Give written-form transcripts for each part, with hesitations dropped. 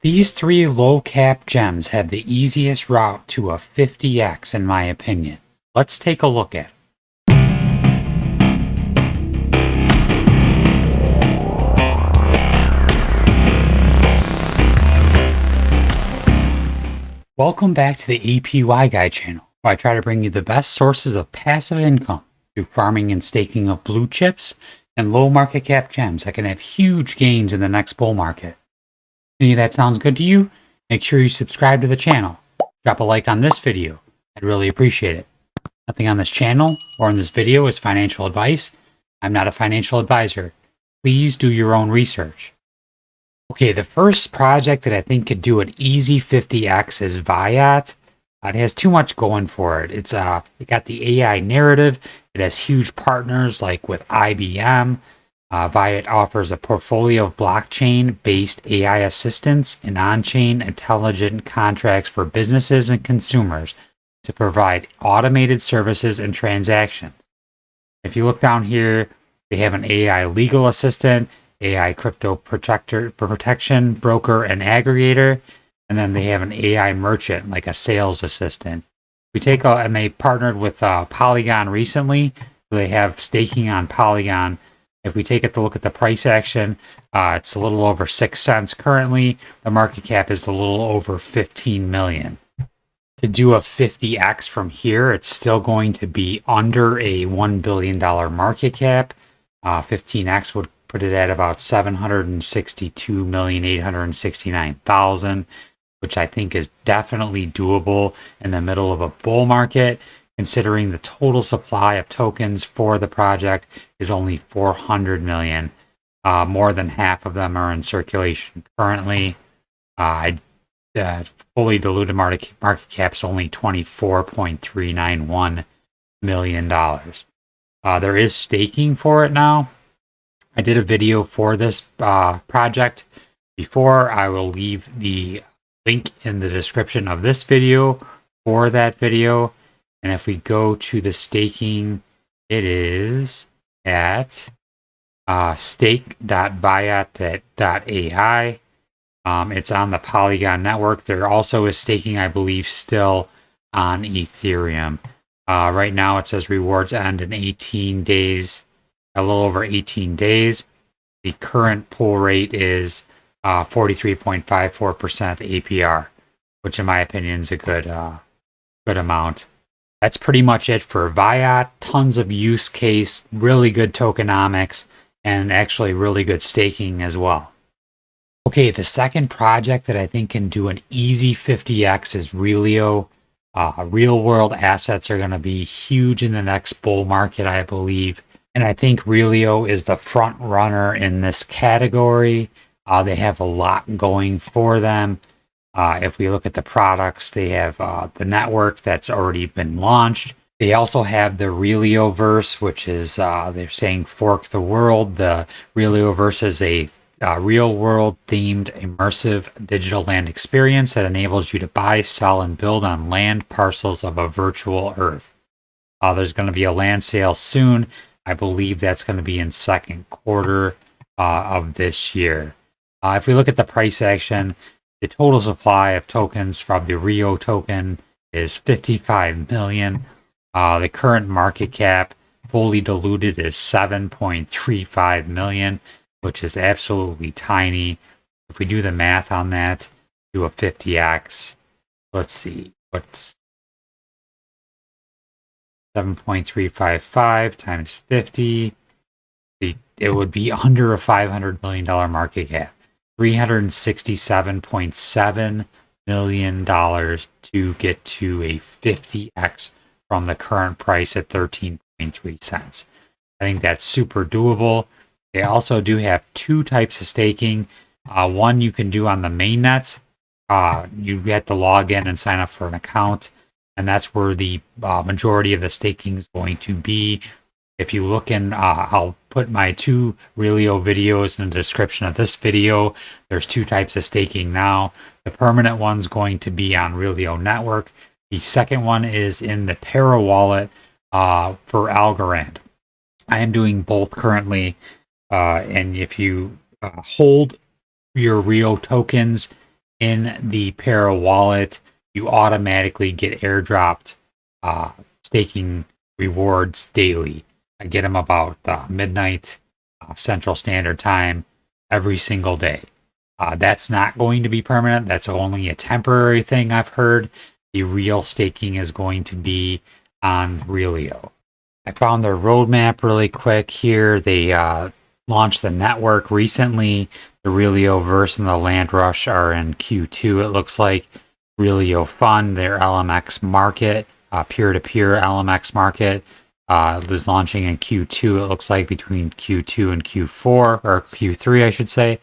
These three low cap gems have the easiest route to a 50x in my opinion. Let's take a look at it. Welcome back to the APY Guy channel, where I try to bring you the best sources of passive income through farming and staking of blue chips and low market cap gems that can have huge gains in the next bull market. Any of that sounds good to you? Make sure you subscribe to the channel. Drop a like on this video. I'd really appreciate it. Nothing on this channel or in this video is financial advice. I'm not a financial advisor. Please do your own research. Okay, the first project that I think could do an easy 50x is Viat. It has too much going for it. It got the AI narrative. It has huge partners like with IBM. Viat offers a portfolio of blockchain-based AI assistants and on-chain intelligent contracts for businesses and consumers to provide automated services and transactions. If you look down here, they have an AI legal assistant, AI crypto protection broker and aggregator, and then they have an AI merchant, like a sales assistant. And they partnered with Polygon recently. So they have staking on Polygon. If we take a look at the price action, it's a little over 6 cents currently. The market cap is a little over 15 million. To do a 50x from here, it's still going to be under a $1 billion market cap. 15x would put it at about 762,869,000, which I think is definitely doable in the middle of a bull market, considering the total supply of tokens for the project is only 400 million. More than half of them are in circulation currently. Fully diluted market cap is only $24.391 million. There is staking for it now. I did a video for this project before. I will leave the link in the description of this video for that video. And if we go to the staking, it is at stake.viat.ai. It's on the Polygon network. There also is staking, I believe, still on Ethereum. Right now it says rewards end in 18 days, a little over 18 days. The current pull rate is 43.54% APR, which in my opinion is a good amount. That's pretty much it for Viat. Tons of use case, really good tokenomics, and actually really good staking as well. Okay, the second project that I think can do an easy 50x is Relio. Real world assets are going to be huge in the next bull market, I believe. And I think Relio is the front runner in this category. They have a lot going for them. If we look at the products, they have the network that's already been launched. They also have the Relioverse, which is, they're saying fork the world. The Relioverse is a real world themed immersive digital land experience that enables you to buy, sell, and build on land parcels of a virtual Earth. There's going to be a land sale soon. I believe that's going to be in second quarter of this year. If we look at the price action, the total supply of tokens from the Rio token is 55 million. The current market cap, fully diluted, is 7.35 million, which is absolutely tiny. If we do the math on that, do a 50x, let's see, what's 7.355 times 50? It would be under a $500 million market cap. $367.7 million to get to a 50x from the current price at 13.3 cents. I think that's super doable. They also do have two types of staking. One you can do on the mainnet. You have to log in and sign up for an account, and that's where the majority of the staking is going to be. If you look in, I'll put my two Relio videos in the description of this video. There's two types of staking now. The permanent one's going to be on Relio Network. The second one is in the Para wallet for Algorand. I am doing both currently, and if you hold your Rio tokens in the Para wallet, you automatically get airdropped staking rewards daily. I get them about midnight Central Standard Time every single day. That's not going to be permanent. That's only a temporary thing, I've heard. The real staking is going to be on Relio. I found their roadmap really quick here. They launched the network recently. The Relio Verse and the Land Rush are in Q2, it looks like. Relio Fund, their LMX market, peer-to-peer LMX market, is launching in Q2, it looks like, between Q2 and Q4, or Q3, I should say.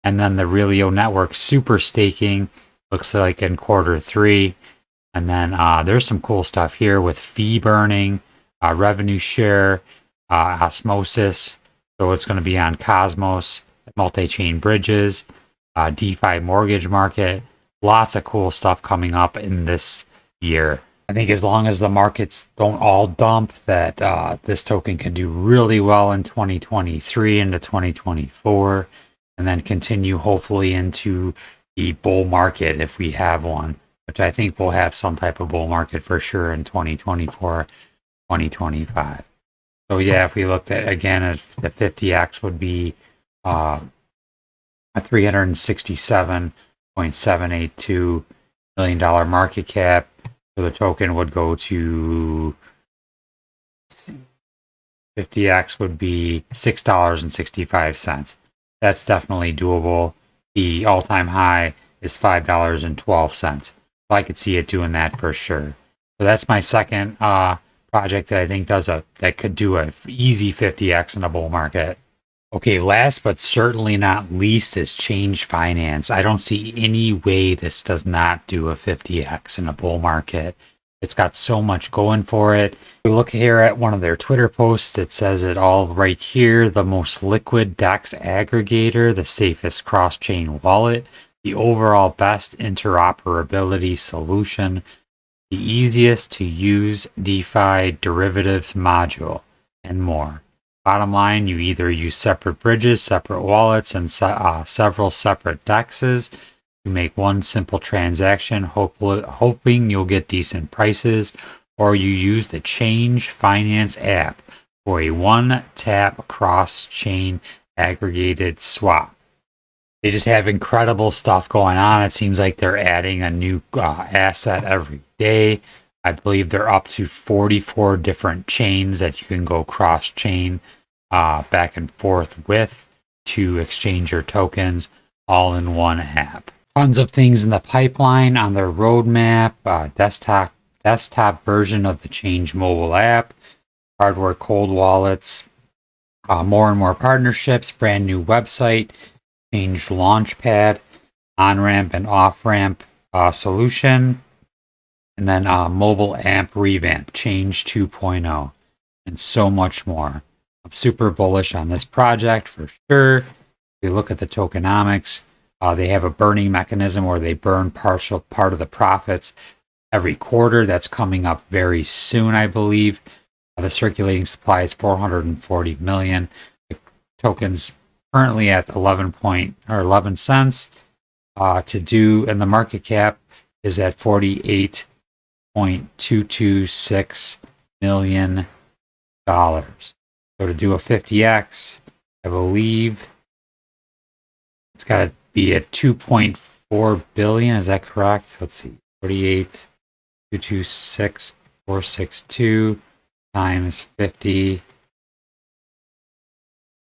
And then the Relio Network Super Staking looks like in Q3. And then there's some cool stuff here with fee burning, revenue share, osmosis. So it's going to be on Cosmos, multi-chain bridges, DeFi mortgage market. Lots of cool stuff coming up in this year. I think as long as the markets don't all dump, that this token can do really well in 2023 into 2024, and then continue hopefully into the bull market if we have one, which I think we'll have some type of bull market for sure in 2024, 2025. So yeah, if we looked at, again, if the 50x would be a $367.782 million market cap, so the token would go to 50x would be $6.65. That's definitely doable. The all-time high is $5.12. So I could see it doing that for sure. So that's my second project that I think that could do a easy 50x in a bull market. Okay, last but certainly not least is Change Finance. I don't see any way this does not do a 50x in a bull market. It's got so much going for it. We look here at one of their Twitter posts. It says it all right here. The most liquid DEX aggregator, the safest cross-chain wallet, the overall best interoperability solution, the easiest to use DeFi derivatives module, and more. Bottom line, you either use separate bridges, separate wallets, and several separate DEXs to make one simple transaction, hoping you'll get decent prices, or you use the Change Finance app for a one-tap cross-chain aggregated swap. They just have incredible stuff going on. It seems like they're adding a new asset every day. I believe they're up to 44 different chains that you can go cross-chain back and forth with to exchange your tokens all in one app. Tons of things in the pipeline on their roadmap, desktop version of the Change mobile app, hardware cold wallets, more and more partnerships, brand new website, Change Launchpad, on-ramp and off-ramp solution, and then mobile app revamp, Change 2.0, and so much more. I'm super bullish on this project for sure. If you look at the tokenomics, they have a burning mechanism where they burn part of the profits every quarter. That's coming up very soon, I believe. The circulating supply is 440 million. The tokens currently at 11 cents to do, and the market cap is at $48.226 million. So to do a 50x, I believe it's got to be at 2.4 billion. Is that correct? Let's see, 48,226,462 times 50.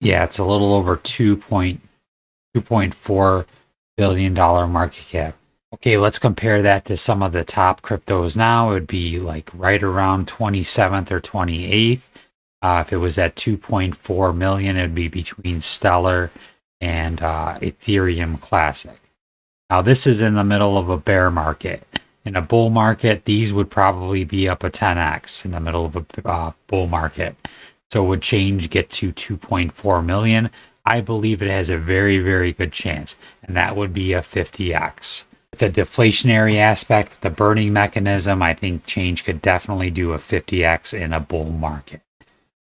Yeah, it's a little over $2.4 billion market cap. Okay, let's compare that to some of the top cryptos now. It would be like right around 27th or 28th. If it was at 2.4 million, it would be between Stellar and Ethereum Classic. Now, this is in the middle of a bear market. In a bull market, these would probably be up a 10x in the middle of a bull market. So would Change get to 2.4 million? I believe it has a very, very good chance, and that would be a 50x. The deflationary aspect, the burning mechanism, I think Change could definitely do a 50x in a bull market.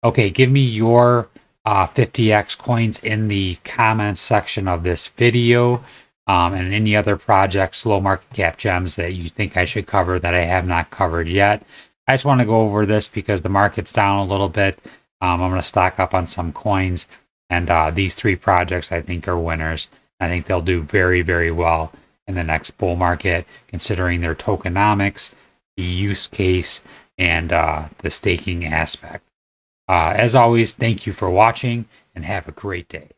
Okay, give me your 50x coins in the comments section of this video. and any other projects, low market cap gems that you think I should cover that I have not covered yet. I just want to go over this because the market's down a little bit. I'm going to stock up on some coins, and these 3 projects I think are winners. I think they'll do very, very well in the next bull market, considering their tokenomics, the use case, and the staking aspect. As always, thank you for watching and have a great day.